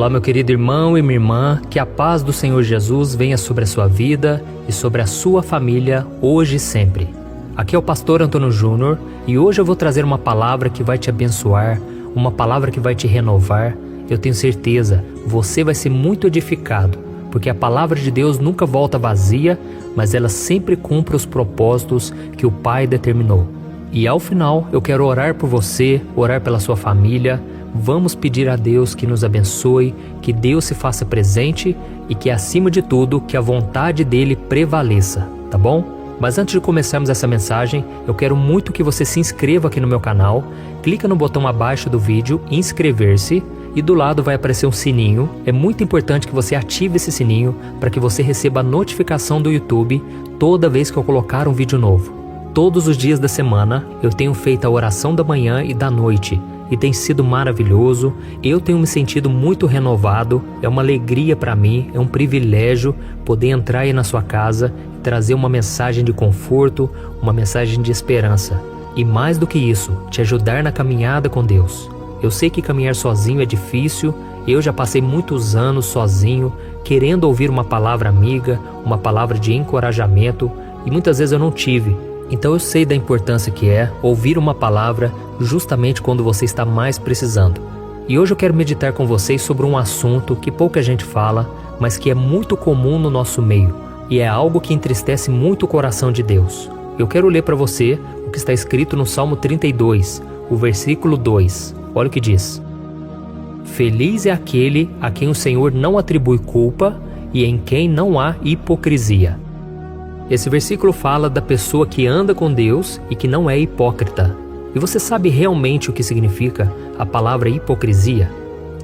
Olá, meu querido irmão e minha irmã, que a paz do Senhor Jesus venha sobre a sua vida e sobre a sua família, hoje e sempre. Aqui é o pastor Antônio Júnior e hoje eu vou trazer uma palavra que vai te abençoar, uma palavra que vai te renovar. Eu tenho certeza, você vai ser muito edificado, porque a palavra de Deus nunca volta vazia, mas ela sempre cumpre os propósitos que o Pai determinou. E ao final, eu quero orar por você, orar pela sua família. Vamos pedir a Deus que nos abençoe, que Deus se faça presente e que, acima de tudo, que a vontade dele prevaleça, tá bom? Mas antes de começarmos essa mensagem, eu quero muito que você se inscreva aqui no meu canal. Clica no botão abaixo do vídeo, inscrever-se, e do lado vai aparecer um sininho. É muito importante que você ative esse sininho para que você receba a notificação do YouTube toda vez que eu colocar um vídeo novo. Todos os dias da semana eu tenho feito a oração da manhã e da noite e tem sido maravilhoso. Eu tenho me sentido muito renovado, é uma alegria para mim, é um privilégio poder entrar aí na sua casa e trazer uma mensagem de conforto, uma mensagem de esperança e, mais do que isso, te ajudar na caminhada com Deus. Eu sei que caminhar sozinho é difícil, eu já passei muitos anos sozinho, querendo ouvir uma palavra amiga, uma palavra de encorajamento, e muitas vezes eu não tive. Então eu sei da importância que é ouvir uma palavra justamente quando você está mais precisando. E hoje eu quero meditar com vocês sobre um assunto que pouca gente fala, mas que é muito comum no nosso meio, e é algo que entristece muito o coração de Deus. Eu quero ler para você o que está escrito no Salmo 32, o versículo 2. Olha o que diz: Feliz é aquele a quem o Senhor não atribui culpa e em quem não há hipocrisia. Esse versículo fala da pessoa que anda com Deus e que não é hipócrita. E você sabe realmente o que significa a palavra hipocrisia?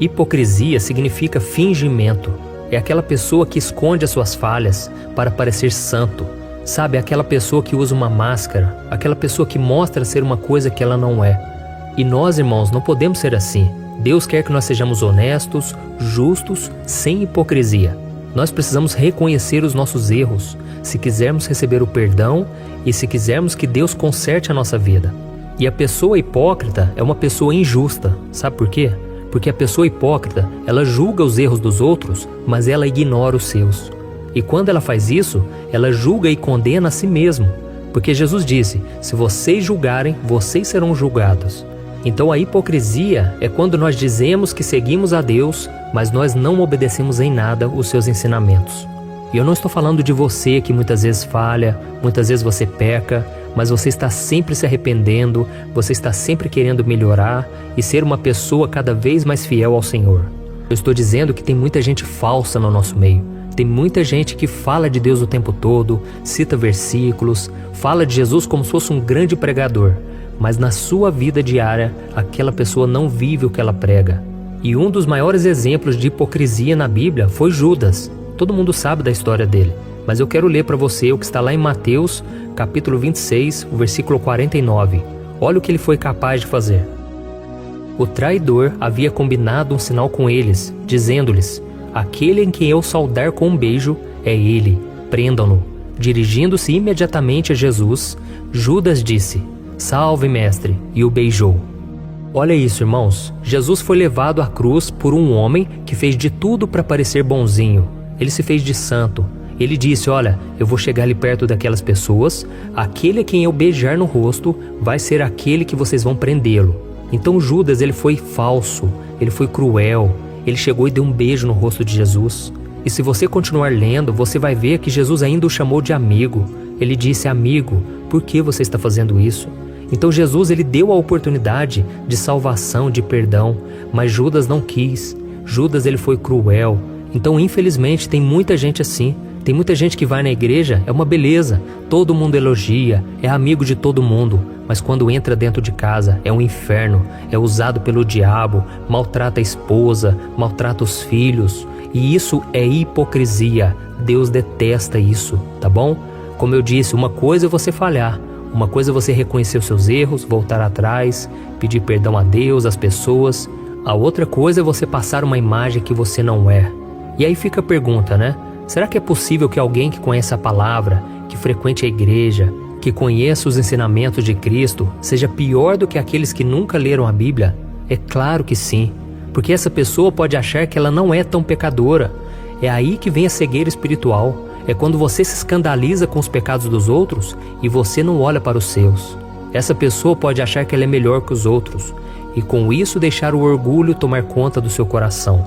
Hipocrisia significa fingimento. É aquela pessoa que esconde as suas falhas para parecer santo. Sabe, aquela pessoa que usa uma máscara, aquela pessoa que mostra ser uma coisa que ela não é. E nós, irmãos, não podemos ser assim. Deus quer que nós sejamos honestos, justos, sem hipocrisia. Nós precisamos reconhecer os nossos erros, se quisermos receber o perdão e se quisermos que Deus conserte a nossa vida. E a pessoa hipócrita é uma pessoa injusta. Sabe por quê? Porque a pessoa hipócrita, ela julga os erros dos outros, mas ela ignora os seus. E quando ela faz isso, ela julga e condena a si mesma. Porque Jesus disse, se vocês julgarem, vocês serão julgados. Então a hipocrisia é quando nós dizemos que seguimos a Deus, mas nós não obedecemos em nada os seus ensinamentos. E eu não estou falando de você que muitas vezes falha, muitas vezes você peca, mas você está sempre se arrependendo, você está sempre querendo melhorar e ser uma pessoa cada vez mais fiel ao Senhor. Eu estou dizendo que tem muita gente falsa no nosso meio. Tem muita gente que fala de Deus o tempo todo, cita versículos, fala de Jesus como se fosse um grande pregador, mas na sua vida diária, aquela pessoa não vive o que ela prega. E um dos maiores exemplos de hipocrisia na Bíblia foi Judas. Todo mundo sabe da história dele, mas eu quero ler para você o que está lá em Mateus, capítulo 26, o versículo 49. Olha o que ele foi capaz de fazer. O traidor havia combinado um sinal com eles, dizendo-lhes, aquele em quem eu saudar com um beijo é ele, prendam-no. Dirigindo-se imediatamente a Jesus, Judas disse, salve, mestre, e o beijou. Olha isso, irmãos. Jesus foi levado à cruz por um homem que fez de tudo para parecer bonzinho. Ele se fez de santo. Ele disse, olha, eu vou chegar ali perto daquelas pessoas, aquele a quem eu beijar no rosto vai ser aquele que vocês vão prendê-lo. Então Judas, ele foi falso, ele foi cruel, ele chegou e deu um beijo no rosto de Jesus. E se você continuar lendo, você vai ver que Jesus ainda o chamou de amigo. Ele disse, amigo, por que você está fazendo isso? Então Jesus, ele deu a oportunidade de salvação, de perdão, mas Judas não quis. Judas, ele foi cruel. Então, infelizmente, tem muita gente assim. Tem muita gente que vai na igreja, é uma beleza, todo mundo elogia, é amigo de todo mundo, mas quando entra dentro de casa é um inferno, é usado pelo diabo, maltrata a esposa, maltrata os filhos, e isso é hipocrisia. Deus detesta isso, tá bom? Como eu disse, uma coisa é você falhar, uma coisa é você reconhecer os seus erros, voltar atrás, pedir perdão a Deus, às pessoas. A outra coisa é você passar uma imagem que você não é. E aí fica a pergunta, né? Será que é possível que alguém que conheça a palavra, que frequente a igreja, que conheça os ensinamentos de Cristo, seja pior do que aqueles que nunca leram a Bíblia? É claro que sim. porque essa pessoa pode achar que ela não é tão pecadora. É aí que vem a cegueira espiritual. É quando você se escandaliza com os pecados dos outros e você não olha para os seus. Essa pessoa pode achar que ela é melhor que os outros e com isso deixar o orgulho tomar conta do seu coração.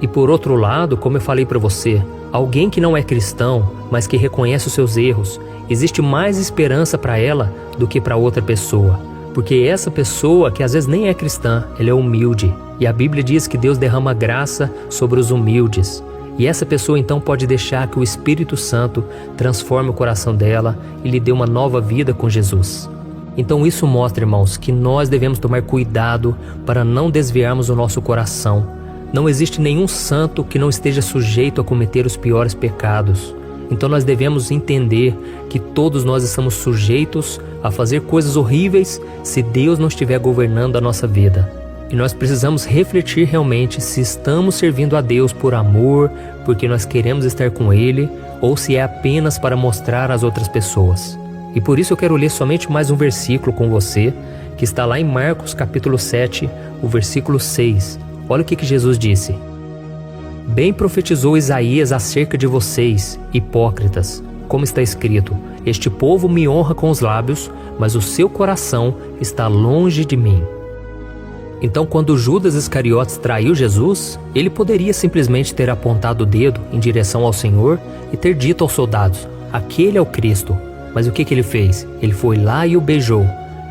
E por outro lado, como eu falei para você, alguém que não é cristão, mas que reconhece os seus erros, existe mais esperança para ela do que para outra pessoa. Porque essa pessoa, que às vezes nem é cristã, ela é humilde. E a Bíblia diz que Deus derrama graça sobre os humildes. E essa pessoa então pode deixar que o Espírito Santo transforme o coração dela e lhe dê uma nova vida com Jesus. Então isso mostra, irmãos, que nós devemos tomar cuidado para não desviarmos o nosso coração. Não existe nenhum santo que não esteja sujeito a cometer os piores pecados. Então nós devemos entender que todos nós estamos sujeitos a fazer coisas horríveis se Deus não estiver governando a nossa vida. E nós precisamos refletir realmente se estamos servindo a Deus por amor, porque nós queremos estar com Ele, ou se é apenas para mostrar às outras pessoas. E por isso eu quero ler somente mais um versículo com você, que está lá em Marcos capítulo 7, o versículo 6. Olha o que Jesus disse. Bem profetizou Isaías acerca de vocês, hipócritas, como está escrito, este povo me honra com os lábios, mas o seu coração está longe de mim. Então, quando Judas Iscariotes traiu Jesus, ele poderia simplesmente ter apontado o dedo em direção ao Senhor e ter dito aos soldados, aquele é o Cristo. Mas o que ele fez? Ele foi lá e o beijou.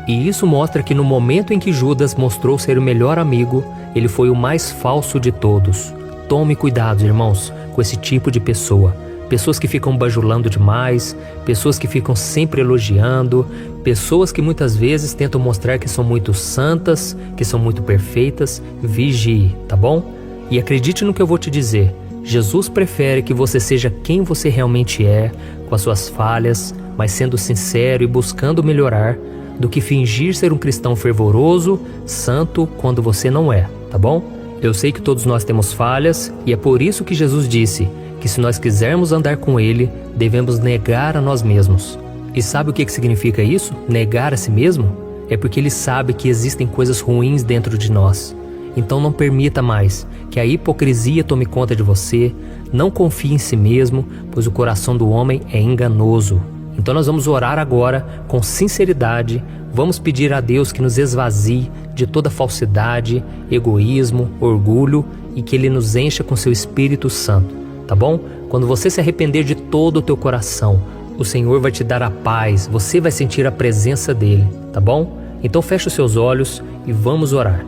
E isso mostra que no momento em que Judas mostrou ser o melhor amigo, ele foi o mais falso de todos. Tome cuidado, irmãos, com esse tipo de pessoa. Pessoas que ficam bajulando demais, pessoas que ficam sempre elogiando, pessoas que muitas vezes tentam mostrar que são muito santas, que são muito perfeitas. Vigie, tá bom? E acredite no que eu vou te dizer. Jesus prefere que você seja quem você realmente é, com as suas falhas, mas sendo sincero e buscando melhorar, do que fingir ser um cristão fervoroso, santo, quando você não é, tá bom? Eu sei que todos nós temos falhas e é por isso que Jesus disse que se nós quisermos andar com Ele, devemos negar a nós mesmos. E sabe o que significa isso? Negar a si mesmo? É porque Ele sabe que existem coisas ruins dentro de nós. Então não permita mais que a hipocrisia tome conta de você, não confie em si mesmo, pois o coração do homem é enganoso. Então nós vamos orar agora com sinceridade, vamos pedir a Deus que nos esvazie de toda falsidade, egoísmo, orgulho e que Ele nos encha com seu Espírito Santo, tá bom? Quando você se arrepender de todo o teu coração, o Senhor vai te dar a paz, você vai sentir a presença dEle, tá bom? Então feche os seus olhos e vamos orar.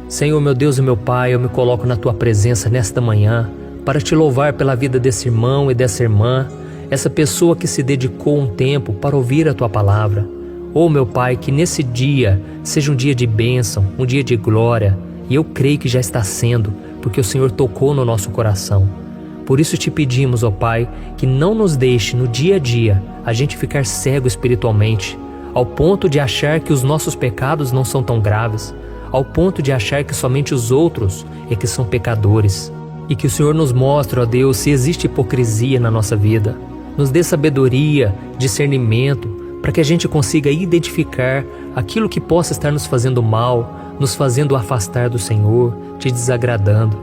Senhor, meu Deus e meu Pai, eu me coloco na Tua presença nesta manhã para Te louvar pela vida desse irmão e dessa irmã, essa pessoa que se dedicou um tempo para ouvir a Tua palavra. Oh, meu Pai, que nesse dia seja um dia de bênção, um dia de glória, e eu creio que já está sendo, porque o Senhor tocou no nosso coração. Por isso te pedimos, ó Pai, que não nos deixe no dia a dia a gente ficar cego espiritualmente, ao ponto de achar que os nossos pecados não são tão graves, ao ponto de achar que somente os outros é que são pecadores. E que o Senhor nos mostre, ó Deus, se existe hipocrisia na nossa vida. Nos dê sabedoria, discernimento, para que a gente consiga identificar aquilo que possa estar nos fazendo mal, nos fazendo afastar do Senhor, te desagradando.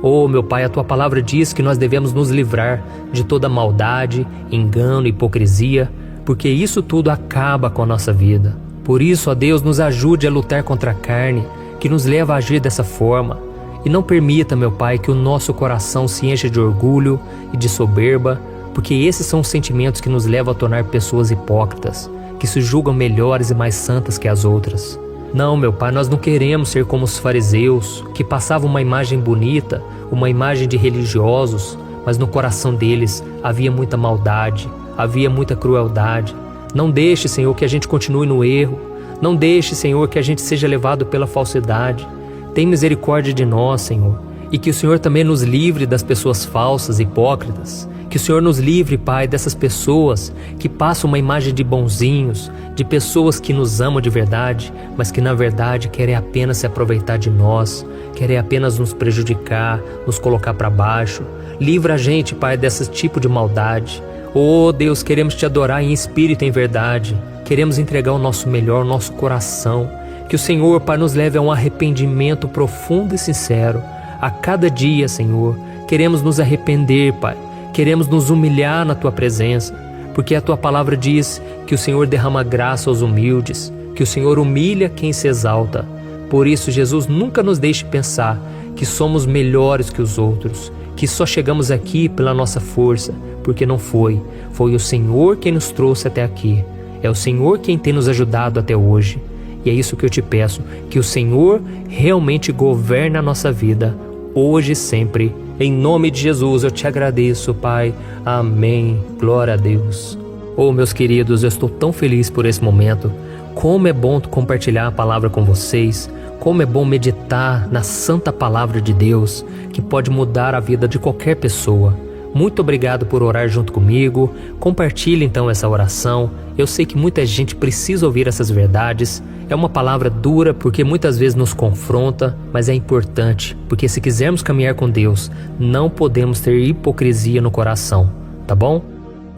Oh, meu Pai, a Tua palavra diz que nós devemos nos livrar de toda maldade, engano, hipocrisia, porque isso tudo acaba com a nossa vida. Por isso, ó Deus, nos ajude a lutar contra a carne, que nos leva a agir dessa forma. E não permita, meu Pai, que o nosso coração se encha de orgulho e de soberba, porque esses são os sentimentos que nos levam a tornar pessoas hipócritas, que se julgam melhores e mais santas que as outras. Não, meu Pai, nós não queremos ser como os fariseus, que passavam uma imagem bonita, uma imagem de religiosos, mas no coração deles havia muita maldade, havia muita crueldade. Não deixe, Senhor, que a gente continue no erro. Não deixe, Senhor, que a gente seja levado pela falsidade. Tem misericórdia de nós, Senhor, e que o Senhor também nos livre das pessoas falsas, hipócritas. Que o Senhor nos livre, Pai, dessas pessoas que passam uma imagem de bonzinhos, de pessoas que nos amam de verdade, mas que na verdade querem apenas se aproveitar de nós, querem apenas nos prejudicar, nos colocar para baixo. Livra a gente, Pai, desse tipo de maldade. Oh Deus, queremos Te adorar em espírito e em verdade. Queremos entregar o nosso melhor, o nosso coração. Que o Senhor, Pai, nos leve a um arrependimento profundo e sincero. A cada dia, Senhor, queremos nos arrepender, Pai. Queremos nos humilhar na Tua presença, porque a Tua palavra diz que o Senhor derrama graça aos humildes, que o Senhor humilha quem se exalta. Por isso, Jesus, nunca nos deixe pensar que somos melhores que os outros, que só chegamos aqui pela nossa força, porque não foi. Foi o Senhor quem nos trouxe até aqui. É o Senhor quem tem nos ajudado até hoje. E é isso que eu te peço, que o Senhor realmente governe a nossa vida, hoje e sempre. Em nome de Jesus eu te agradeço, Pai. Amém. Glória a Deus. Oh, meus queridos, eu estou tão feliz por esse momento. Como é bom compartilhar a palavra com vocês. Como é bom meditar na santa palavra de Deus, que pode mudar a vida de qualquer pessoa. Muito obrigado por orar junto comigo. Compartilhe então essa oração. Eu sei que muita gente precisa ouvir essas verdades. É uma palavra dura porque muitas vezes nos confronta, mas é importante, porque se quisermos caminhar com Deus, não podemos ter hipocrisia no coração, tá bom?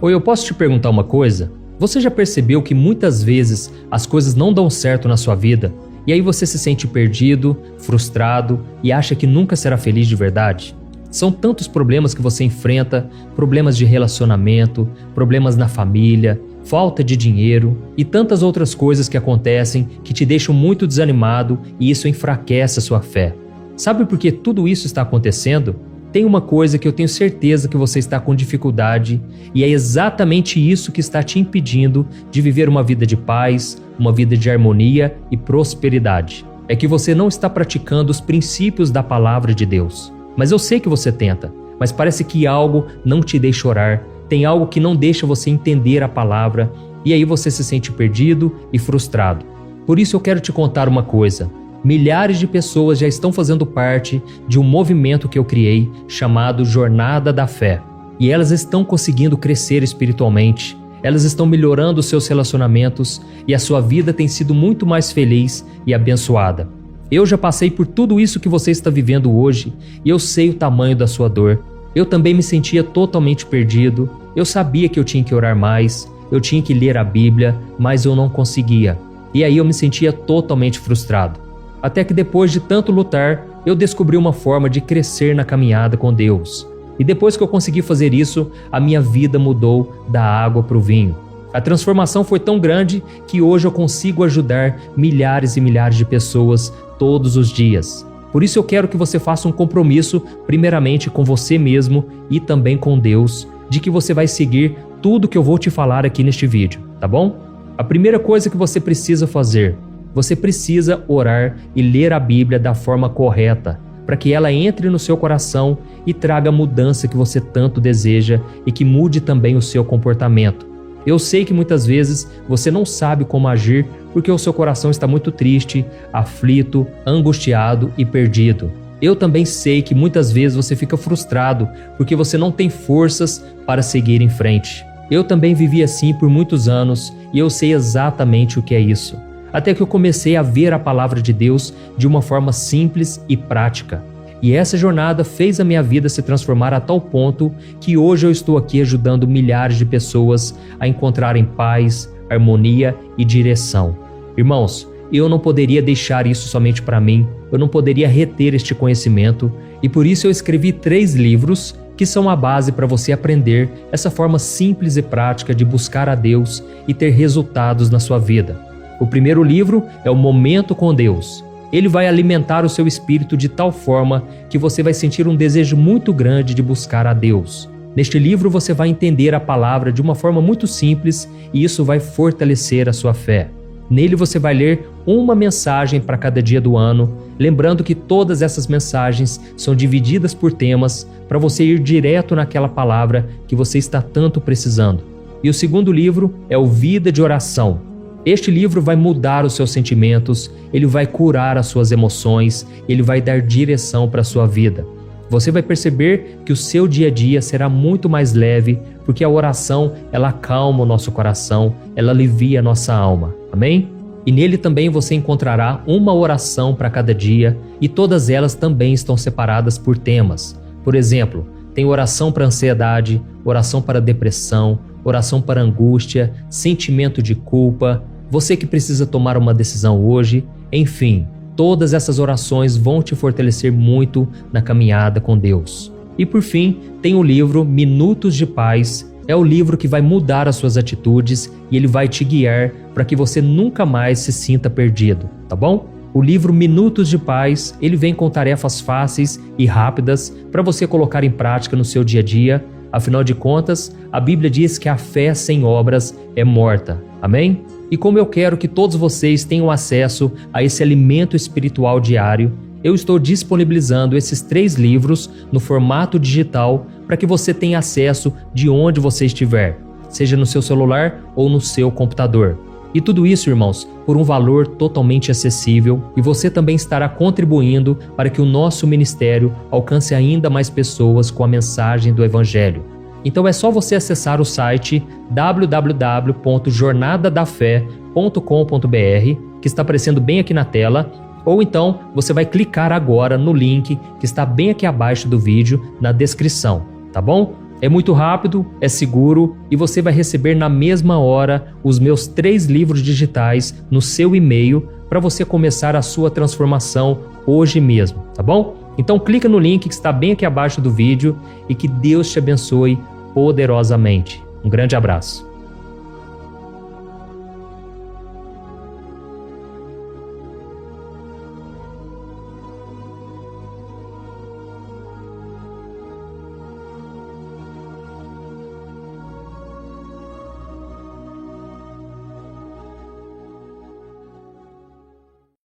Ou eu posso te perguntar uma coisa? Você já percebeu que muitas vezes as coisas não dão certo na sua vida? E aí você se sente perdido, frustrado e acha que nunca será feliz de verdade? São tantos problemas que você enfrenta, problemas de relacionamento, problemas na família, falta de dinheiro e tantas outras coisas que acontecem que te deixam muito desanimado e isso enfraquece a sua fé. Sabe por que tudo isso está acontecendo? Tem uma coisa que eu tenho certeza que você está com dificuldade e é exatamente isso que está te impedindo de viver uma vida de paz, uma vida de harmonia e prosperidade. É que você não está praticando os princípios da palavra de Deus. Mas eu sei que você tenta, mas parece que algo não te deixa orar, tem algo que não deixa você entender a palavra e aí você se sente perdido e frustrado. Por isso eu quero te contar uma coisa. Milhares de pessoas já estão fazendo parte de um movimento que eu criei chamado Jornada da Fé. E elas estão conseguindo crescer espiritualmente, elas estão melhorando os seus relacionamentos e a sua vida tem sido muito mais feliz e abençoada. Eu já passei por tudo isso que você está vivendo hoje e eu sei o tamanho da sua dor. Eu também me sentia totalmente perdido, eu sabia que eu tinha que orar mais, eu tinha que ler a Bíblia, mas eu não conseguia. E aí eu me sentia totalmente frustrado. Até que depois de tanto lutar, eu descobri uma forma de crescer na caminhada com Deus. E depois que eu consegui fazer isso, a minha vida mudou da água para o vinho. A transformação foi tão grande que hoje eu consigo ajudar milhares e milhares de pessoas todos os dias. Por isso eu quero que você faça um compromisso, primeiramente com você mesmo e também com Deus, de que você vai seguir tudo que eu vou te falar aqui neste vídeo, tá bom? A primeira coisa que você precisa fazer, você precisa orar e ler a Bíblia da forma correta, para que ela entre no seu coração e traga a mudança que você tanto deseja e que mude também o seu comportamento. Eu sei que muitas vezes você não sabe como agir porque o seu coração está muito triste, aflito, angustiado e perdido. Eu também sei que muitas vezes você fica frustrado porque você não tem forças para seguir em frente. Eu também vivi assim por muitos anos e eu sei exatamente o que é isso. Até que eu comecei a ver a palavra de Deus de uma forma simples e prática. E essa jornada fez a minha vida se transformar a tal ponto que hoje eu estou aqui ajudando milhares de pessoas a encontrarem paz, harmonia e direção. Irmãos, eu não poderia deixar isso somente para mim, eu não poderia reter este conhecimento e por isso eu escrevi 3 livros que são a base para você aprender essa forma simples e prática de buscar a Deus e ter resultados na sua vida. O primeiro livro é o Momento com Deus. Ele vai alimentar o seu espírito de tal forma que você vai sentir um desejo muito grande de buscar a Deus. Neste livro você vai entender a palavra de uma forma muito simples e isso vai fortalecer a sua fé. Nele você vai ler uma mensagem para cada dia do ano, lembrando que todas essas mensagens são divididas por temas para você ir direto naquela palavra que você está tanto precisando. E o segundo livro é o Vida de Oração. Este livro vai mudar os seus sentimentos, ele vai curar as suas emoções, ele vai dar direção para a sua vida. Você vai perceber que o seu dia a dia será muito mais leve, porque a oração, ela acalma o nosso coração, ela alivia a nossa alma. Amém? E nele também você encontrará uma oração para cada dia e todas elas também estão separadas por temas. Por exemplo, tem oração para ansiedade, oração para depressão, oração para angústia, sentimento de culpa, você que precisa tomar uma decisão hoje, enfim, todas essas orações vão te fortalecer muito na caminhada com Deus. E por fim, tem o livro Minutos de Paz. É o livro que vai mudar as suas atitudes e ele vai te guiar para que você nunca mais se sinta perdido, tá bom? O livro Minutos de Paz, ele vem com tarefas fáceis e rápidas para você colocar em prática no seu dia a dia. Afinal de contas, a Bíblia diz que a fé sem obras é morta. Amém? E como eu quero que todos vocês tenham acesso a esse alimento espiritual diário, eu estou disponibilizando esses 3 livros no formato digital para que você tenha acesso de onde você estiver, seja no seu celular ou no seu computador. E tudo isso, irmãos, por um valor totalmente acessível, e você também estará contribuindo para que o nosso ministério alcance ainda mais pessoas com a mensagem do Evangelho. Então é só você acessar o site www.jornadadafé.com.br, que está aparecendo bem aqui na tela, ou então você vai clicar agora no link que está bem aqui abaixo do vídeo, na descrição, tá bom? É muito rápido, é seguro e você vai receber na mesma hora os meus 3 livros digitais no seu e-mail para você começar a sua transformação hoje mesmo, tá bom? Então clica no link que está bem aqui abaixo do vídeo e que Deus te abençoe poderosamente. Um grande abraço.